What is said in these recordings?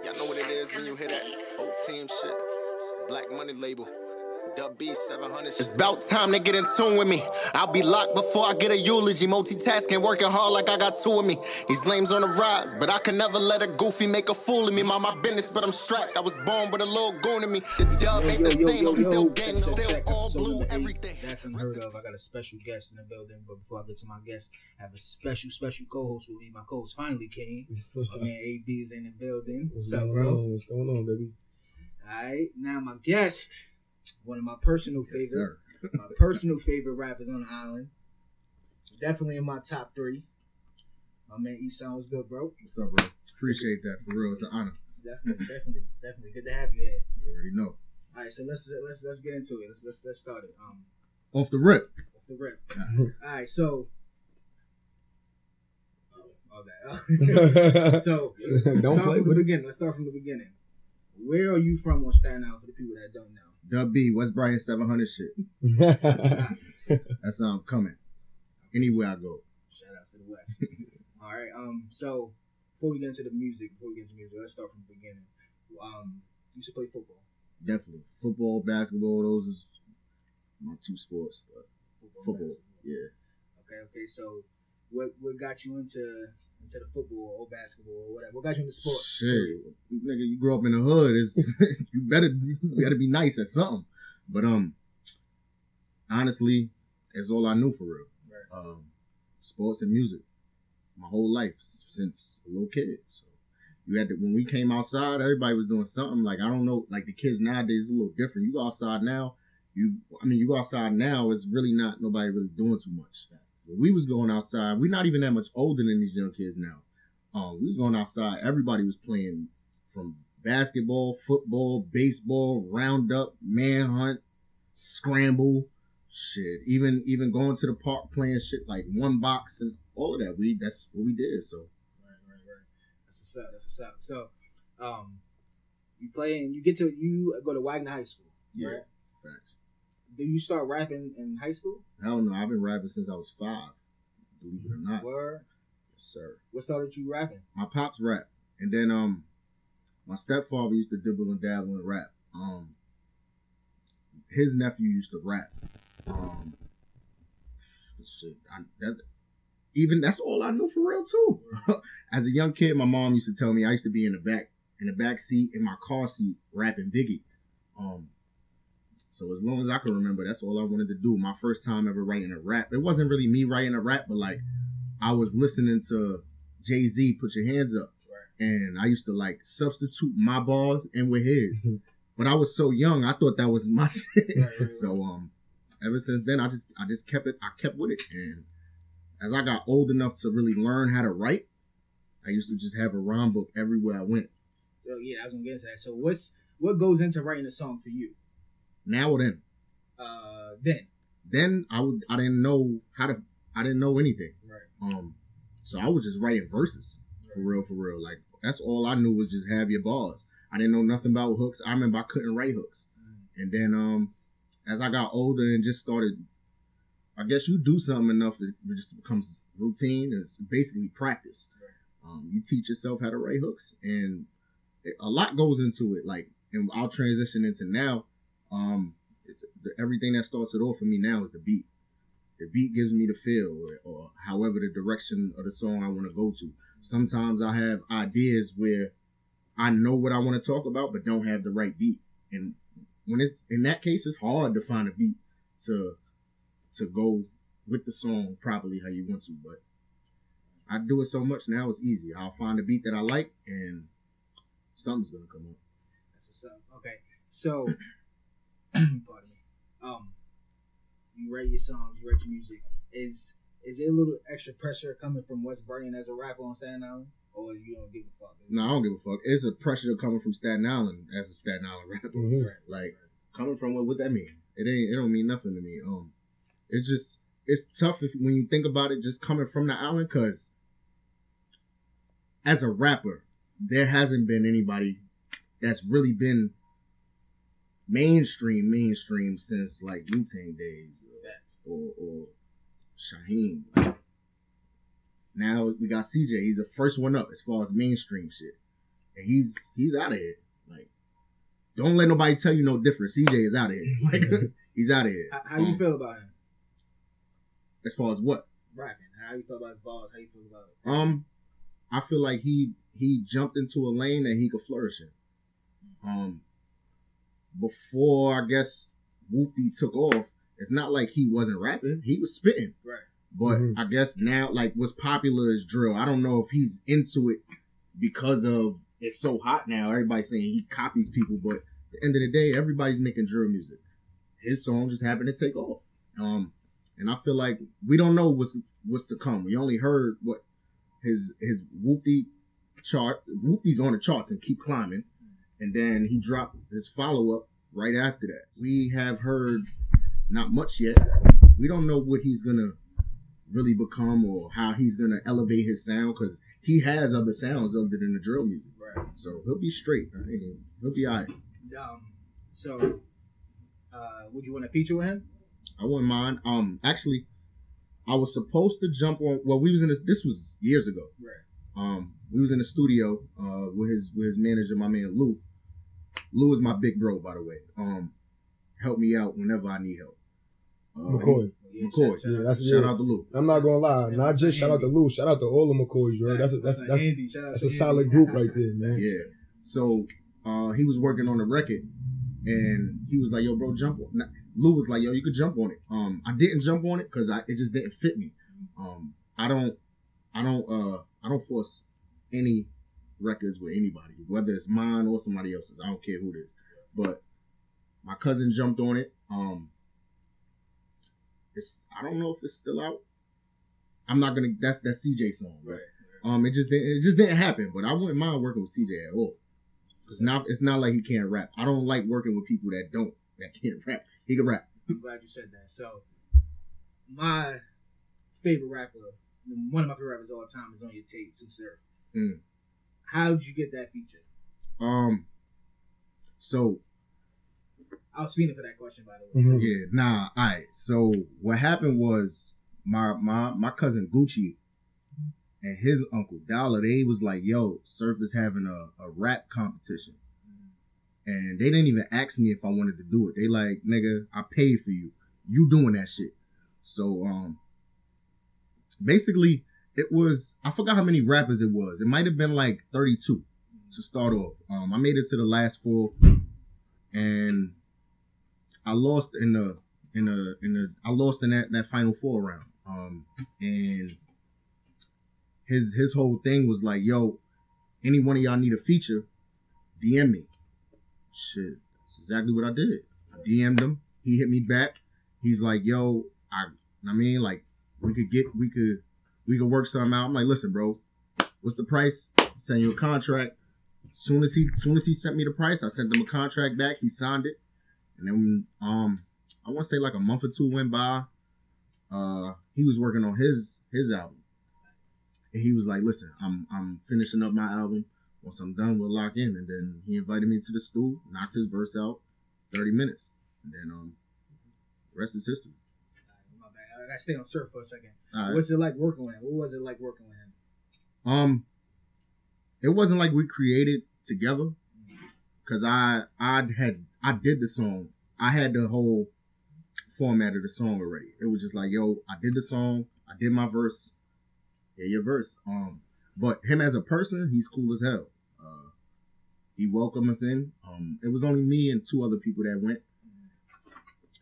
Y'all know what it is when you hear that whole team shit. Black Money label. Dub B 700. It's about time to get in tune with me. I'll be locked before I get a eulogy. Multitasking, working hard like I got two of me. These lames on the rise, but I can never let a goofy make a fool of me. Mind my business, but I'm strapped. I was born with a little goon in me. The dub ain't the same. I'm still gang, still all blue, everything. That's Unheard of. I got a special guest in the building, but before I get to my guest, I have a special co-host with me. My co-host finally came. My man AB is in the building. What's up, bro? What's going on, baby? All right, now my guest, one of my personal favorite rappers on the island. Definitely in my top 3. My man Ihsan, what's good, bro? What's up, bro? Appreciate that. For real, it's an honor. Definitely. Good to have you here. You already know. All right, so let's get into it. Let's start it. Off the rip. All right, so. Okay. So let's start from the beginning. Where are you from on Staten Island for the people that don't know? Dub B, West Brian 700 shit. That's how I'm coming. Anywhere I go. Shout out to the West. All right. So before we get into music, let's start from the beginning. You used to play football. Definitely. Football, basketball, those is my 2 sports. But football. Yeah. Okay. So what got you into the football or basketball or whatever? What got you into sports? Shit, nigga, you grew up in the hood. You better be nice at something. But honestly, it's all I knew for real. Right. Sports and music, my whole life since a little kid. So you had to, when we came outside, everybody was doing something. Like I don't know, like the kids nowadays is a little different. You go outside now, you go outside now. It's really not nobody really doing too much. We was going outside. We're not even that much older than these young kids now. We was going outside. Everybody was playing from basketball, football, baseball, roundup, manhunt, scramble, shit. Even going to the park playing shit like one box and all of that. That's what we did. So right. That's what's up. So, you play and you go to Wagner High School. Yeah. Right? Facts. Did you start rapping in high school? Hell no, I've been rapping since I was 5. Believe it or not. Word? Yes, sir. What started you rapping? My pops rap. And then my stepfather used to dibble and dabble and rap. His nephew used to rap. That's all I knew for real too. As a young kid, my mom used to tell me I used to be in the back seat in my car seat rapping Biggie. So as long as I can remember, that's all I wanted to do. My first time ever writing a rap. It wasn't really me writing a rap, but like I was listening to Jay-Z, Put Your Hands Up. Right. And I used to like substitute my bars in with his. But I was so young, I thought that was my shit. Right. So ever since then I just kept with it. And as I got old enough to really learn how to write, I used to just have a rhyme book everywhere I went. So yeah, I was gonna get into that. So what goes into writing a song for you? Now or then? Then I didn't know anything. Right. So I was just writing verses. Right. For real. Like that's all I knew was just have your bars. I didn't know nothing about hooks. I remember I couldn't write hooks. And then as I got older and just started, I guess you do something enough, it just becomes routine. It's basically practice. Right. You teach yourself how to write hooks, and a lot goes into it. Like, and I'll transition into now. Everything that starts it off for me now is the beat. The beat gives me the feel, or however the direction of the song I want to go to. Sometimes I have ideas where I know what I want to talk about, but don't have the right beat. And when it's in that case, it's hard to find a beat to go with the song properly how you want to. But I do it so much now, it's easy. I'll find a beat that I like, and something's gonna come up. That's what's up. Okay, so. Pardon me. You write your songs, you write your music. Is there a little extra pressure coming from West Brian as a rapper on Staten Island, or you don't give a fuck? No, I don't give a fuck. It's a pressure coming from Staten Island as a Staten Island rapper. Mm-hmm. Like coming from what that mean? It don't mean nothing to me. It's tough when you think about it, just coming from the island, because as a rapper, there hasn't been anybody that's really been mainstream since like Wu-Tang days or Shaheem. Now we got CJ. He's the first one up as far as mainstream shit, and he's out of here. Like, don't let nobody tell you no different. CJ is out of here. Like, he's out of here. How you feel about him? As far as what? Rapping. How you feel about his balls? How you feel about it? I feel like he jumped into a lane that he could flourish in. Before I guess Whoopty took off, it's not like he wasn't rapping. He was spitting. Right. But I guess now, like, what's popular is drill. I don't know if he's into it because of it's so hot now. Everybody's saying he copies people, but at the end of the day, everybody's making drill music. His song just happened to take off. And I feel like we don't know what's to come. We only heard what his Whoopty chart. Whoopty's on the charts and keep climbing. And then he dropped his follow-up right after that. We have heard not much yet. We don't know what he's going to really become or how he's going to elevate his sound because he has other sounds other than the drill music. Right. So he'll be straight. He'll be all right. So, would you want to feature with him? I wouldn't mind. Actually, I was supposed to jump on. Well, we was in this was years ago. Right. We was in the studio with his manager, my man Lou. Lou is my big bro, by the way. Help me out whenever I need help. McCoy. McCoy. Shout out to Lou. I'm not gonna lie, not just shout out to Lou, shout out to all the McCoys, bro. That's a solid group right there, man. Yeah. So he was working on the record, and he was like, "Yo, bro, jump on." Lou was like, "Yo, you could jump on it." I didn't jump on it because it just didn't fit me. I don't force any records with anybody, whether it's mine or somebody else's. I don't care who it is. But my cousin jumped on it. I don't know if it's still out. I'm not gonna. That's CJ song, right? It just didn't happen. But I wouldn't mind working with CJ at all. It's not like he can't rap. I don't like working with people that can't rap. He can rap. I'm glad you said that. So, my favorite rapper, one of my favorite rappers of all time, is on your tape, Sue Surf. How did you get that feature? So I was feeling for that question, by the way. Mm-hmm. Yeah, nah, all right. So what happened was my cousin Gucci and his uncle Dollar, they was like, "Yo, Surf is having a rap competition." And they didn't even ask me if I wanted to do it. They like, "Nigga, I paid for you. You doing that shit." So basically it was, I forgot how many rappers it was. It might have been like 32 to start off. I made it to the last 4 and I lost in that final 4 round. And his whole thing was like, "Yo, any one of y'all need a feature, DM me." Shit, that's exactly what I did. I DM'd him. He hit me back. He's like, "Yo, I mean, like, we could work something out." I'm like, "Listen, bro, what's the price? Send you a contract." Soon as he sent me the price, I sent him a contract back. He signed it, and then I want to say like a month or 2 went by. He was working on his album, and he was like, "Listen, I'm finishing up my album. Once I'm done, we'll lock in." And then he invited me to the stool, knocked his verse out, 30 minutes, and then the rest is history. My bad. I gotta stay on Surf for a second. Right. What's it like working with him? What was it like working with him? It wasn't like we created together, because I did the song. I had the whole format of the song already. It was just like, "Yo, I did the song, I did my verse, yeah, your verse." But him as a person, he's cool as hell. He welcomed us in. It was only me and 2 other people that went.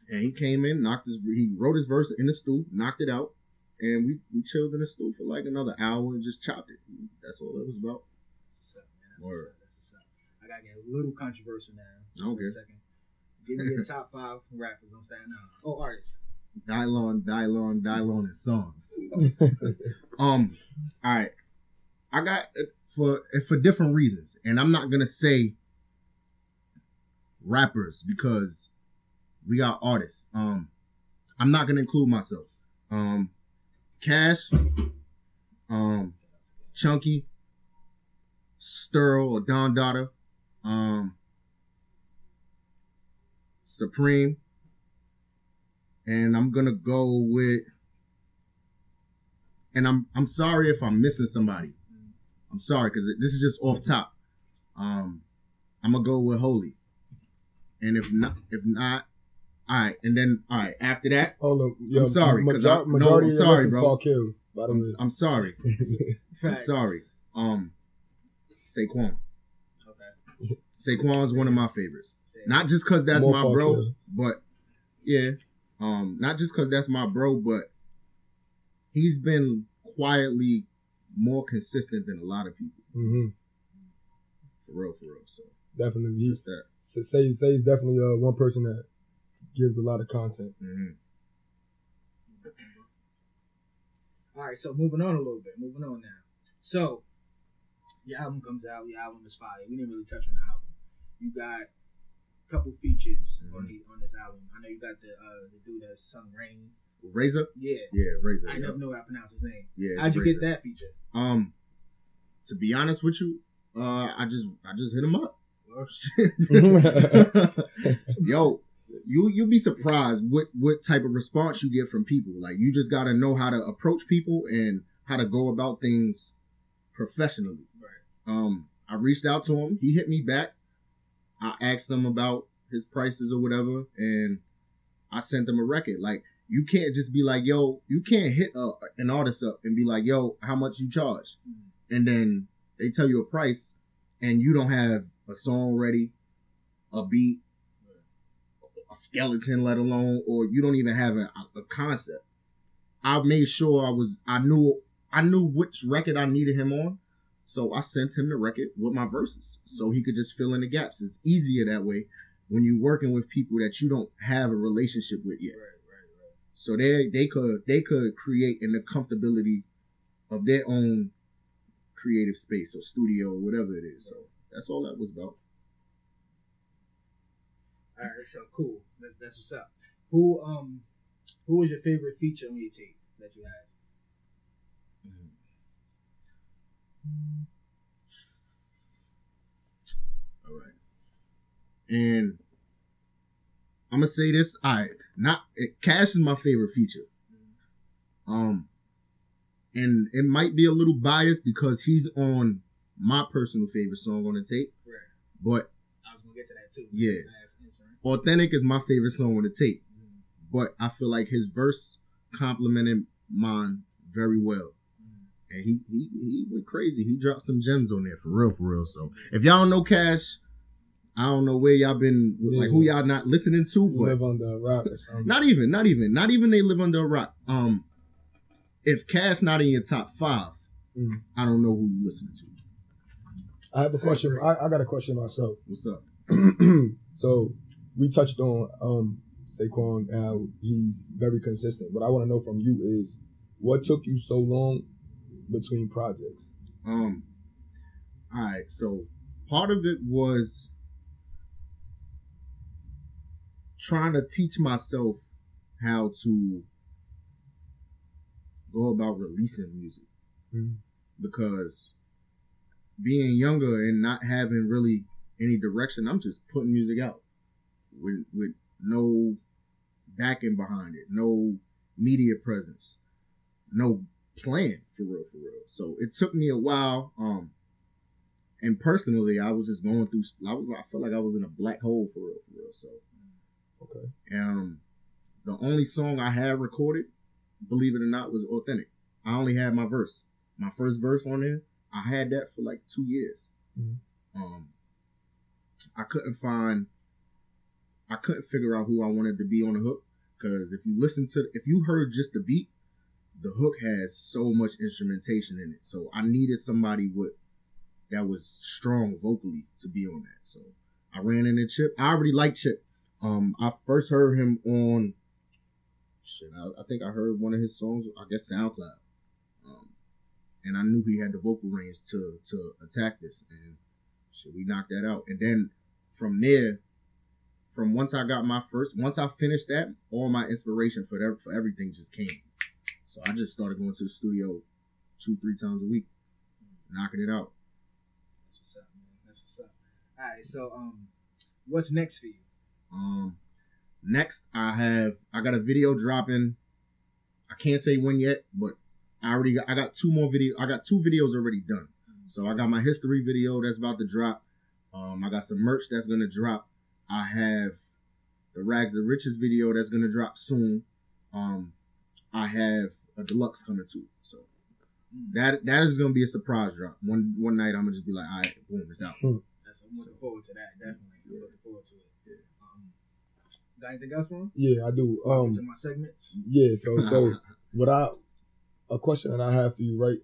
And he came in, he wrote his verse in the stool, knocked it out, and we chilled in the stool for like another hour and just chopped it. That's all it was about. That's what's up, man. That's what's up. I gotta get a little controversial now. Okay. For a second. Give me your top 5 rappers on Staten Island. Oh, artists. Dylon, and Song. All right. I got for different reasons, and I'm not gonna say rappers because we got artists. I'm not gonna include myself. Cash, Chunky, Sterl or Don Dada, Supreme, and I'm gonna go with and I'm sorry if I'm missing somebody. I'm sorry because this is just off top. I'm gonna go with Holy, and if not, all right. And then all right after that, I'm sorry because I'm sorry, bro. Killed, by the way. I'm sorry. I'm sorry. Saquon. Okay. Saquon is one of my favorites. Not just because that's my bro, but yeah. Not just because that's my bro, but he's been quietly more consistent than a lot of people. Mm-hmm. For real. So definitely, just that. Say he's definitely one person that gives a lot of content. Mm-hmm. All right, so moving on a little bit. Moving on now. So your album comes out. Your album is fire. We didn't really touch on the album. You got a couple features on this album. I know you got the dude that sung Rain. Razor? Yeah, Razor. I never knew how to pronounce his name. Yeah, how'd you Razor. get that feature? To be honest with you, I just hit him up. Oh shit. Yo, you'll be surprised what type of response you get from people. Like, you just gotta know how to approach people and how to go about things professionally. Right. I reached out to him. He hit me back. I asked him about his prices or whatever, and I sent him a record. Like, you can't just be like, yo, you can't hit an artist up and be like, yo, how much you charge? Mm-hmm. And then they tell you a price and you don't have a song ready, a beat, a skeleton, let alone, or you don't even have a concept. I made sure I knew which record I needed him on. So I sent him the record with my verses so he could just fill in the gaps. It's easier that way when you're working with people that you don't have a relationship with yet. Right. So they could create in the comfortability of their own creative space or studio or whatever it is. So that's all that was about. All right, so cool. That's what's up. Who was your favorite feature on your tape that you had? All right. And I'm gonna say this. All right. Cash is my favorite feature. And it might be a little biased because he's on my personal favorite song on the tape. Right. But I was gonna get to that too. Yeah. Authentic is my favorite song on the tape. Mm-hmm. But I feel like his verse complemented mine very well. Mm-hmm. And he went crazy. He dropped some gems on there for real. So if y'all don't know Cash, I don't know where y'all been, like who y'all not listening to, but live under a rock or something. Not even they live under a rock. If Cash not in your top 5, I don't know who you listening to. I have a question. I got a question myself. What's up? So we touched on Saquon, how he's very consistent. What I want to know from you is, what took you so long between projects? All right. So part of it was trying to teach myself how to go about releasing music. Because being younger and not having really any direction, I'm just putting music out with no backing behind it, no media presence, no plan for real. So it took me a while. And personally, I was just going through. I felt like I was in a black hole for real. So okay. The only song I had recorded, believe it or not, was Authentic. I only had my verse. My first verse on there, I had that for like 2 years. Mm-hmm. I couldn't figure out who I wanted to be on the hook, because if you heard just the beat, the hook has so much instrumentation in it. So I needed somebody that was strong vocally to be on that. So I ran into Chip. I already liked Chip. I first heard him on I think I heard one of his songs, I guess SoundCloud. And I knew he had the vocal range to attack this, and we knocked that out. And then from there, once I finished that, all my inspiration for everything just came. So I just started going to the studio 2-3 times a week, knocking it out. That's what's up, man. That's what's up. All right, so what's next for you? Next I got a video dropping. I can't say when yet, but I got two more video. I got 2 videos already done. So I got my history video that's about to drop. I got some merch that's gonna drop. I have the Rags the Riches video that's gonna drop soon. I have a deluxe coming too. So that is gonna be a surprise drop. One night I'm gonna just be like, all right, boom, it's out. I'm looking forward to that. Definitely, I'm looking forward to it. Yeah. Got anything else for him? Yeah, I do. Into my segments. Yeah. So a question that I have for you, right?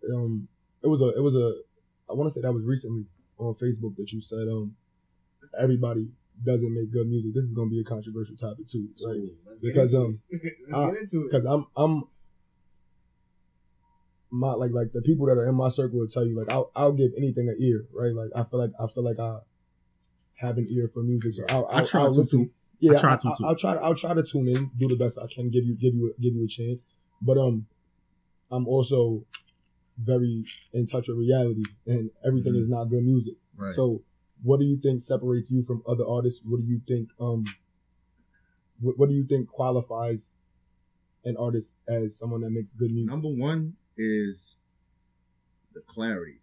It was a I want to say that was recently on Facebook that you said everybody doesn't make good music. This is gonna be a controversial topic too, right? Because let's get into it. Because I'm my like the people that are in my circle will tell you like I'll give anything an ear, right? Like I feel like I have an ear for music, so I'll try to listen. Too. Yeah, I'll try to tune in, do the best I can, give you a chance. But I'm also very in touch with reality, and everything is not good music. Right. So, what do you think separates you from other artists? What do you think? What do you think qualifies an artist as someone that makes good music? Number one is the clarity.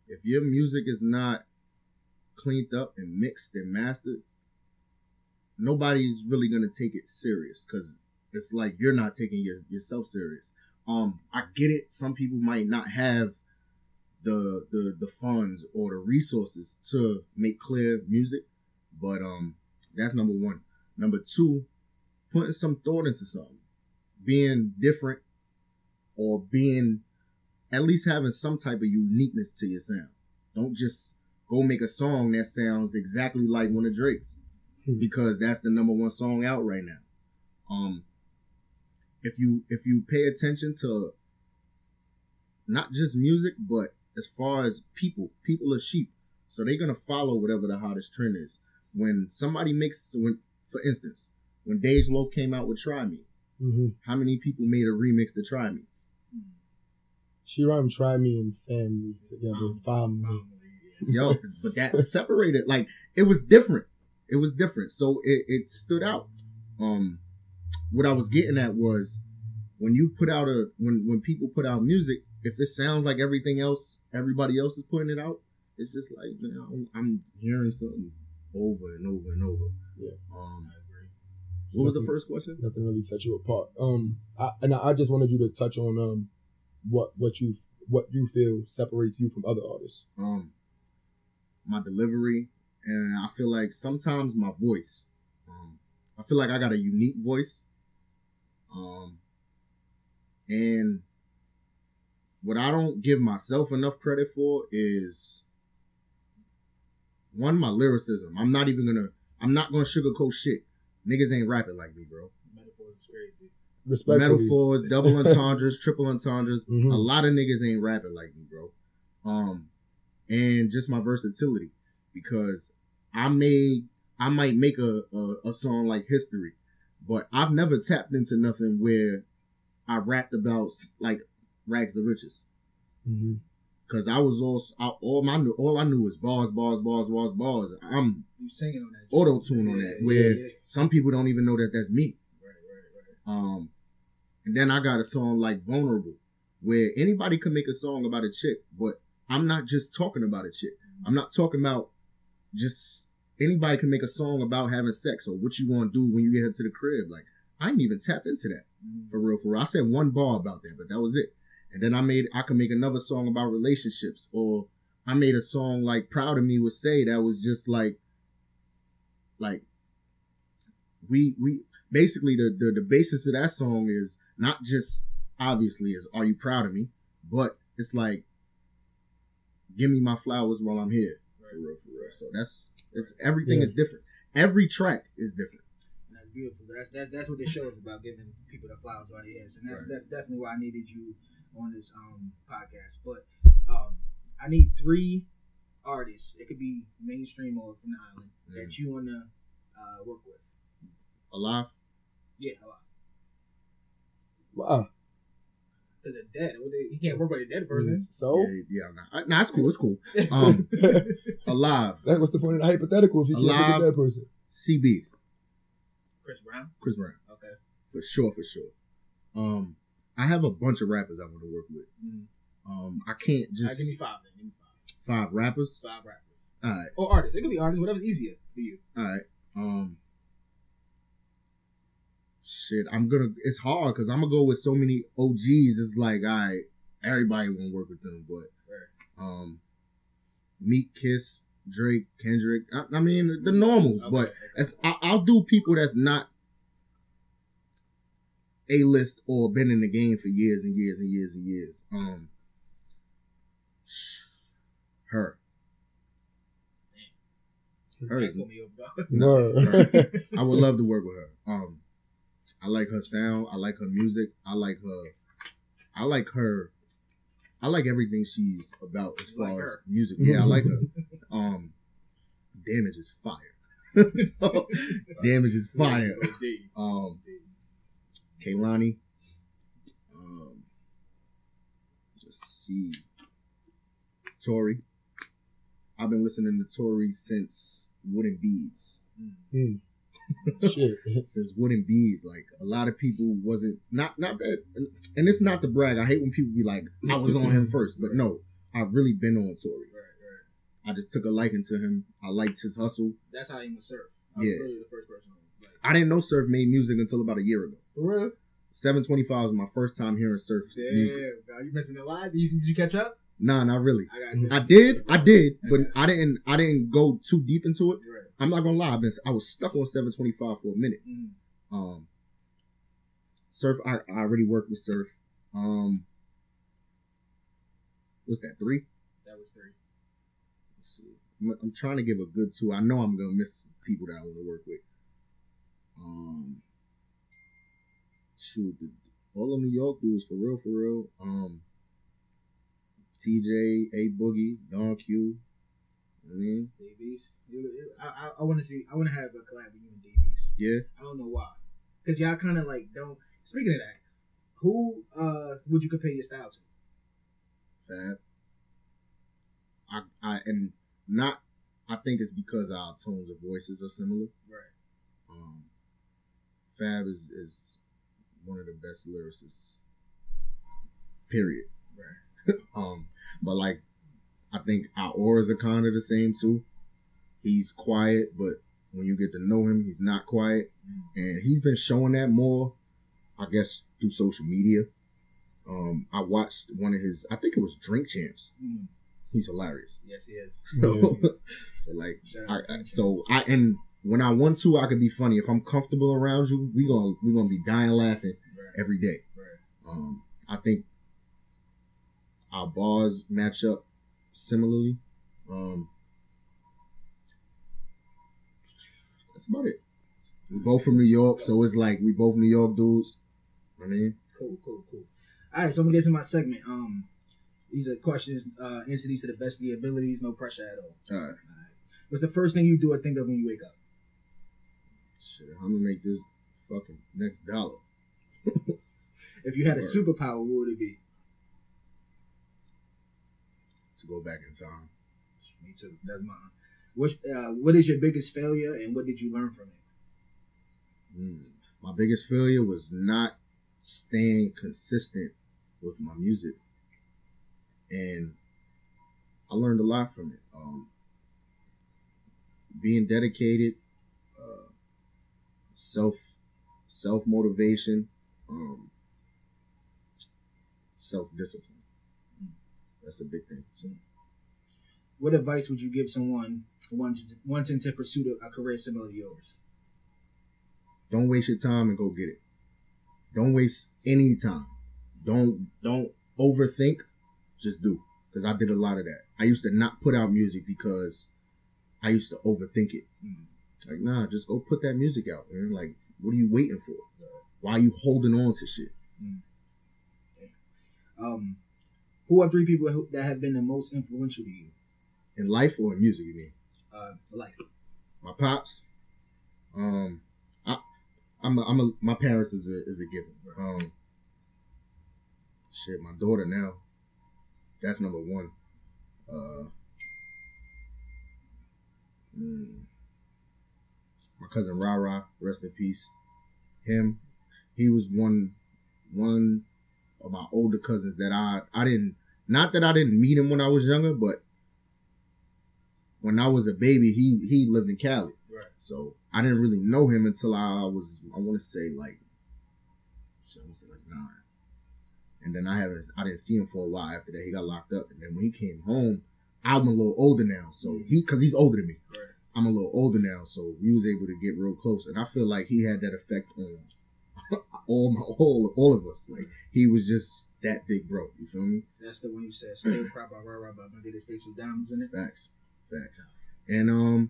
If your music is not cleaned up and mixed and mastered, nobody's really gonna take it serious because it's like you're not taking yourself serious. I get it. Some people might not have the funds or the resources to make clear music, but that's number one. Number two, putting some thought into something, being different, or being at least having some type of uniqueness to your sound. Don't just go make a song that sounds exactly like one of Drake's, because that's the number one song out right now. If you pay attention to not just music, but as far as people are sheep, so they're gonna follow whatever the hottest trend is. When somebody for instance, when Dej Loaf came out with Try Me, how many people made a remix to Try Me? She rhymed Try Me and Family together. Family. Yo, but that separated, like, it was different. It was different. So it stood out. What I was getting at was when you put out when people put out music, if it sounds like everything else, everybody else is putting it out, it's just like, man, I'm hearing something over and over and over. Yeah. I agree. What was the first question? Nothing really set you apart. I just wanted you to touch on what you feel separates you from other artists. My delivery, and I feel like sometimes my voice. I feel like I got a unique voice. And what I don't give myself enough credit for is, one, my lyricism. I'm not gonna sugarcoat shit. Niggas ain't rapping like me, bro. Metaphors is crazy. Metaphors, double entendres, triple entendres. A lot of niggas ain't rapping like me, bro. And just my versatility, because I might make a song like History, but I've never tapped into nothing where I rapped about like Rags the Riches. Cause I was all I knew was bars. I'm you singing on that, auto tune on that, where some people don't even know that that's me. Right. And then I got a song like Vulnerable, where anybody could make a song about a chick, but I'm not just talking about a chick. I'm not talking about just anybody can make a song about having sex or what you gonna do when you get her to the crib. Like, I didn't even tap into that for real. I said one bar about that, but that was it. And then I could make another song about relationships, or I made a song like Proud of Me with Say that was just like we basically the basis of that song is not just obviously is Are You Proud of Me, but it's like give me my flowers while I'm here. For real. So everything is different. Every track is different. That's beautiful. That's what this show is about, giving people the flowers while they're here. And that's definitely why I needed you on this podcast. But I need 3 artists. It could be mainstream or from the island that you wanna work with. Alive? Yeah, alive. Wow. Because they're dead. You can't work with a dead person. So? Nah, it's cool. It's cool. Alive. What's the point of the hypothetical if you can't work with a dead person? CB. Chris Brown. Okay. For sure. I have a bunch of rappers I want to work with. I can't just. Give me 5 then. Give me 5 rappers. 5 rappers. All right. Or artists. It could be artists. Whatever's easier for you. All right. Shit, it's hard because I'm gonna go with so many OGs. It's like, all right, everybody want to work with them, but Meek, Kiss, Drake, Kendrick. I mean the normals, but I'll do people that's not A-list or been in the game for years and years and years and years. Her. Her is, I would love to work with her. I like her sound. I like her music. I like everything she's about as far as music. Yeah, I like her. Damage is fire. Damage is fire. Kehlani. Let's see. Tory. I've been listening to Tory since Wooden Beads. Shit. Since Wooden Beads, like a lot of people wasn't not that, and it's not to brag. I hate when people be like, I was on him first, but no, I've really been on Tory. Right. I just took a liking to him. I liked his hustle. That's how he was Surf. I was really the first person. I didn't know Surf made music until about a year ago. For real? 725 was my first time hearing Surf's music. God, you missing a lot. Did you catch up? Nah, not really. I did, but I didn't go too deep into it. Right. I'm not gonna lie, I was stuck on 725 for a minute. Surf, I already worked with Surf. What's that, 3? That was 3. Let's see. I'm trying to give a good 2. I know I'm gonna miss people that I want to work with. Shoot, all of New York dudes for real. TJ, A Boogie, Don Q. I mean, Davies. I want to have a collab with you and Davies. Yeah. I don't know why. Because y'all kind of like don't. Speaking of that, who would you compare your style to? Fab. I think it's because our tones of voices are similar. Right. Fab is one of the best lyricists. Period. Right. But like, I think our auras are kind of the same too. He's quiet, but when you get to know him, he's not quiet, and he's been showing that more, I guess, through social media. I watched one of his, I think it was Drink Champs. He's hilarious. Yes, he is. So like, and when I want to, I can be funny. If I'm comfortable around you, we gonna be dying laughing every day. Right. I think our bars match up similarly. That's about it. We both from New York, so it's like we both New York dudes. I mean, cool. All right, so I'm gonna get to my segment. These are questions. Answer these to the best of your abilities. No pressure at all. All right. What's the first thing you do or think of when you wake up? Shit, I'm gonna make this fucking next dollar. If you had a superpower, what would it be? To go back in time. Me too. That's mine. What is your biggest failure, and what did you learn from it? My biggest failure was not staying consistent with my music, and I learned a lot from it. Being dedicated, self motivation, self discipline. That's a big thing. So, what advice would you give someone wanting to pursue a career similar to yours? Don't waste your time and go get it. Don't waste any time. Don't overthink. Just do. Because I did a lot of that. I used to not put out music because I used to overthink it. Like, nah, just go put that music out, man. Like, what are you waiting for? Why are you holding on to shit? Who are 3 people that have been the most influential to you? In life or in music, you mean? Life. My pops. My parents is a given. Shit, my daughter now. That's number 1. My cousin Rara, rest in peace. Him, he was one of my older cousins that I didn't, not that I didn't meet him when I was younger, but when I was a baby, he lived in Cali. Right. So I didn't really know him until I want to say like 9. And then I didn't see him for a while after that. He got locked up. And then when he came home, I'm a little older now. So cause he's older than me. Right. I'm a little older now. So we was able to get real close. And I feel like he had that effect on all of us. Like he was just that big bro. You feel me? That's the one you said, stay crap by rah but I'm gonna get his face with diamonds in it. Facts. And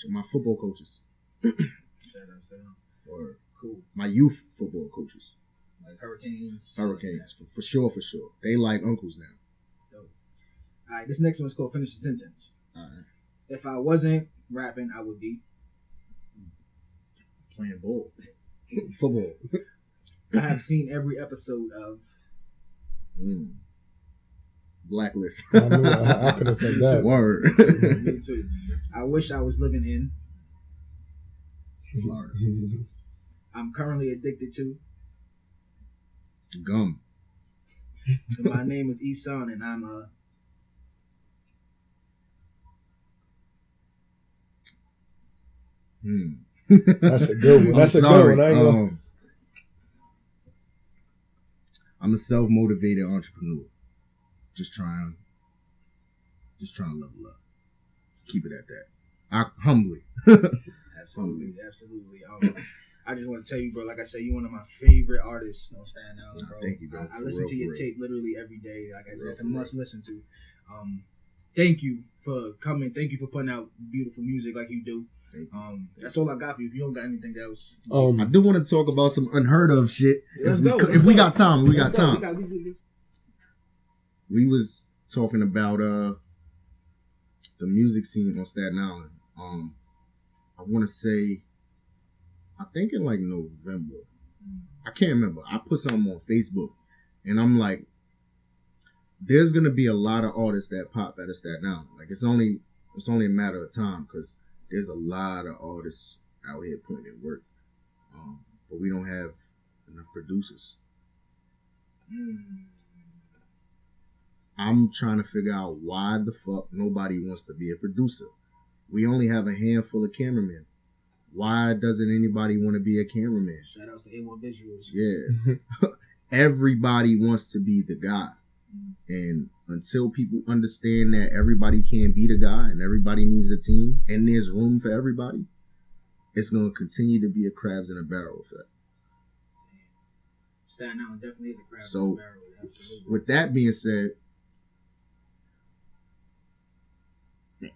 my football coaches. Shout out to them. Or cool. My youth football coaches. Like Hurricanes. For sure. They like uncles now. Dope. All right, this next one's called Finish the Sentence. All right. If I wasn't rapping, I would be playing ball. Football. I have seen every episode of Blacklist. I could have said that. Word. Me too. I wish I was living in Florida. I'm currently addicted to gum. My name is Ihsan and I'm a That's a good one. That's a good one. I'm a self-motivated entrepreneur. Just trying to level up. Keep it at that. Humbly. Absolutely. I just want to tell you, bro, like I said, you're one of my favorite artists on Staten Island, bro. Thank you, bro. I listen to your tape literally every day. Like I said, it's a must listen to. Thank you for coming. Thank you for putting out beautiful music like you do. That's all I got for you. If you don't got anything else, I do want to talk about some unheard of shit. Let's go. If we got time, we got time. We We was talking about the music scene on Staten Island. I want to say, I think in like November. I can't remember. I put something on Facebook, and I'm like, there's gonna be a lot of artists that pop out of Staten Island. Like it's only a matter of time because there's a lot of artists out here putting in work, but we don't have enough producers. I'm trying to figure out why the fuck nobody wants to be a producer. We only have a handful of cameramen. Why doesn't anybody want to be a cameraman? Shout outs to A1 Visuals. Yeah. Everybody wants to be the guy. And until people understand that everybody can't be the guy and everybody needs a team and there's room for everybody, it's going to continue to be a crabs in a barrel effect. Staten Island definitely is a crabs in a barrel. Absolutely. With that being said,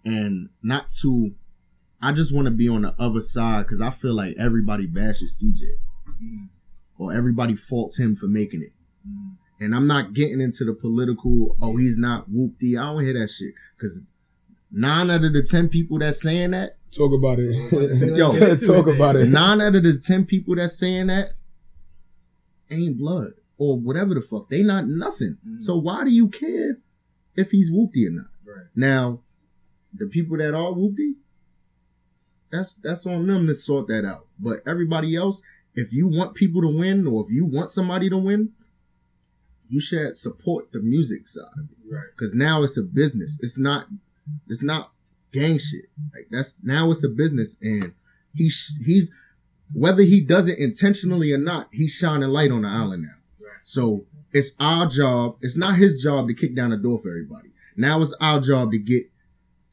and not to, I just want to be on the other side because I feel like everybody bashes CJ or everybody faults him for making it. And I'm not getting into the political, he's not whoop-dee. I don't hear that shit. Because 9 out of the 10 people that's saying that. Talk about it. Yo, talk about it. 9 out of the 10 people that's saying that ain't blood. Or whatever the fuck. They not nothing. So why do you care if he's whoop-dee or not? Right. Now, the people that are whoop-dee, that's on them to sort that out. But everybody else, if you want people to win or if you want somebody to win, you should support the music side of it. Right. Because now it's a business. It's not gang shit. Like now it's a business, and he's whether he does it intentionally or not, he's shining light on the island now. Right. So it's our job. It's not his job to kick down the door for everybody. Now it's our job to get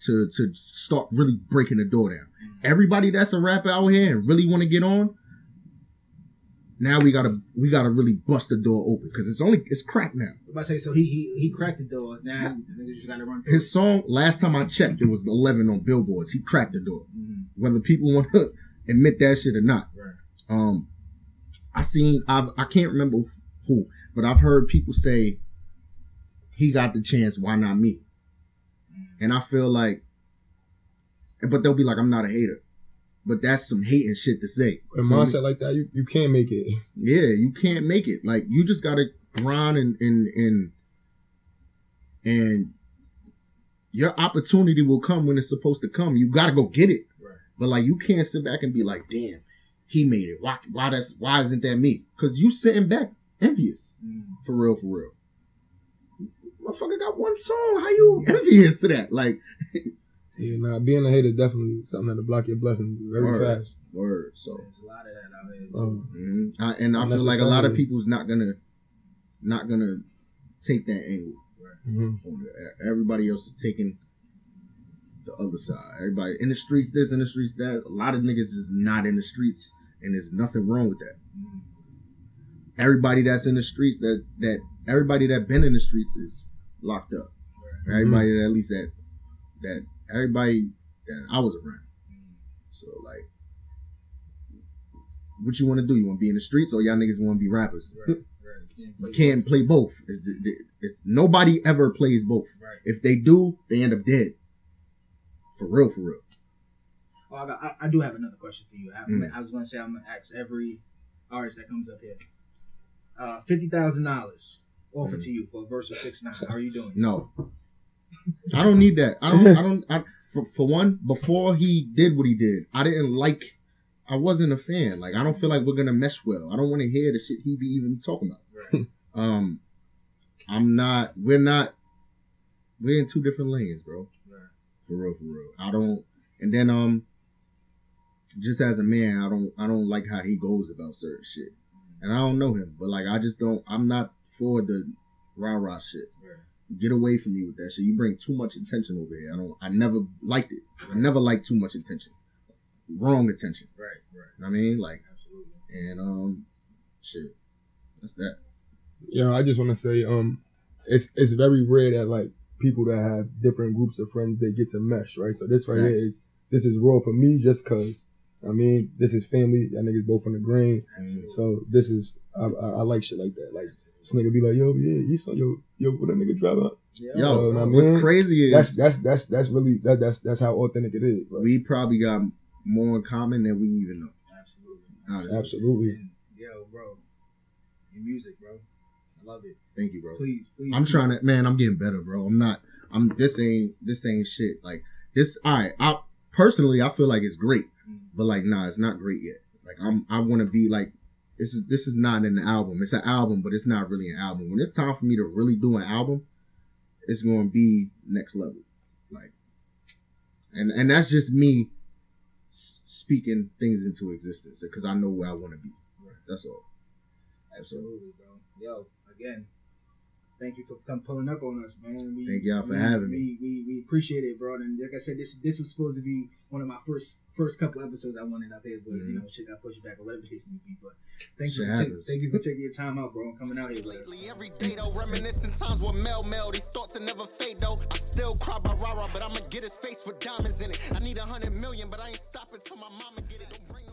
to start really breaking the door down. Everybody that's a rapper out here and really want to get on. Now we gotta really bust the door open because it's cracked now. I'm about to say, so he cracked the door. Now niggas just gotta run through his song. Last time I checked, it was 11 on billboards. He cracked the door, whether people want to admit that shit or not. Right. I can't remember who, but I've heard people say he got the chance. Why not me? And I feel like, but they'll be like, I'm not a hater. But that's some hating shit to say. A mindset like that, you can't make it. Yeah, you can't make it. Like you just gotta grind and your opportunity will come when it's supposed to come. You gotta go get it. Right. But like you can't sit back and be like, damn, he made it. Why isn't that me? Because you sitting back envious. For real. Motherfucker got one song. How you envious to that? Like, yeah, nah, being a hater definitely something that'll block your blessings very fast. Word. So there's a lot of that out here. Too. And I feel like a lot of people's not gonna take that angle. Everybody else is taking the other side. Everybody in the streets, this, in the streets, that. A lot of niggas is not in the streets, and there's nothing wrong with that. Everybody that's in the streets, that everybody that been in the streets is locked up. Everybody that at least that everybody that I was around. So like, what you want to do? You want to be in the streets, or y'all niggas want to be rappers? You can't play both. Nobody ever plays both. If they do, they end up dead. For real. Oh, I do have another question for you. I was going to say I'm going to ask every artist that comes up here. $50,000 offered to you for a verse of 6ix9ine. How are you doing? No, I don't need that. For one, before he did what he did, I wasn't a fan. Like, I don't feel like we're gonna mesh well. I don't want to hear the shit he be even talking about. We're in two different lanes, bro. For real. I don't. And then just as a man, I don't like how he goes about certain shit. And I don't know him, but like, I just don't. I'm not for the rah shit. Get away from me with that shit. You bring too much attention over here. I never liked it. I never liked too much attention. Wrong attention. Right. I mean, like, absolutely. And shit. That's that. Yeah, I just want to say, it's very rare that like people that have different groups of friends, they get to mesh, right? So this right here is raw for me, just cause. I mean, this is family. Y'all niggas both on the grain. So this is I like shit like that. Like, this nigga be like, yo, yeah, you saw yo, what that nigga drive out? Yo, so, what's crazy is that's really that's how authentic it is. Like, we probably got more in common than we even know. Absolutely. And, yo, bro, your music, bro, I love it. Thank you, bro. Please. I'm trying to, man. I'm getting better, bro. This ain't shit. Like this. All right. I feel like it's great, but like, nah, it's not great yet. Like, I want to be like, this is not an album. It's an album, but it's not really an album. When it's time for me to really do an album, it's going to be next level. Like, and that's just me speaking things into existence because I know where I want to be. That's all. Absolutely, bro. Yo, again, thank you for pulling up on us, man. Thank y'all for having me. We appreciate it, bro. And like I said, this was supposed to be one of my first couple episodes I wanted up here, but you know, shit got pushed back or whatever the case may be. But thank you for taking your time out, bro, and coming out here with us. Every day though, reminiscing times with Mel. These thoughts will never fade though. I still cry by rah-rah, but I'ma get his face with diamonds in it. I need 100 million, but I ain't stopping till my mama get it. Don't bring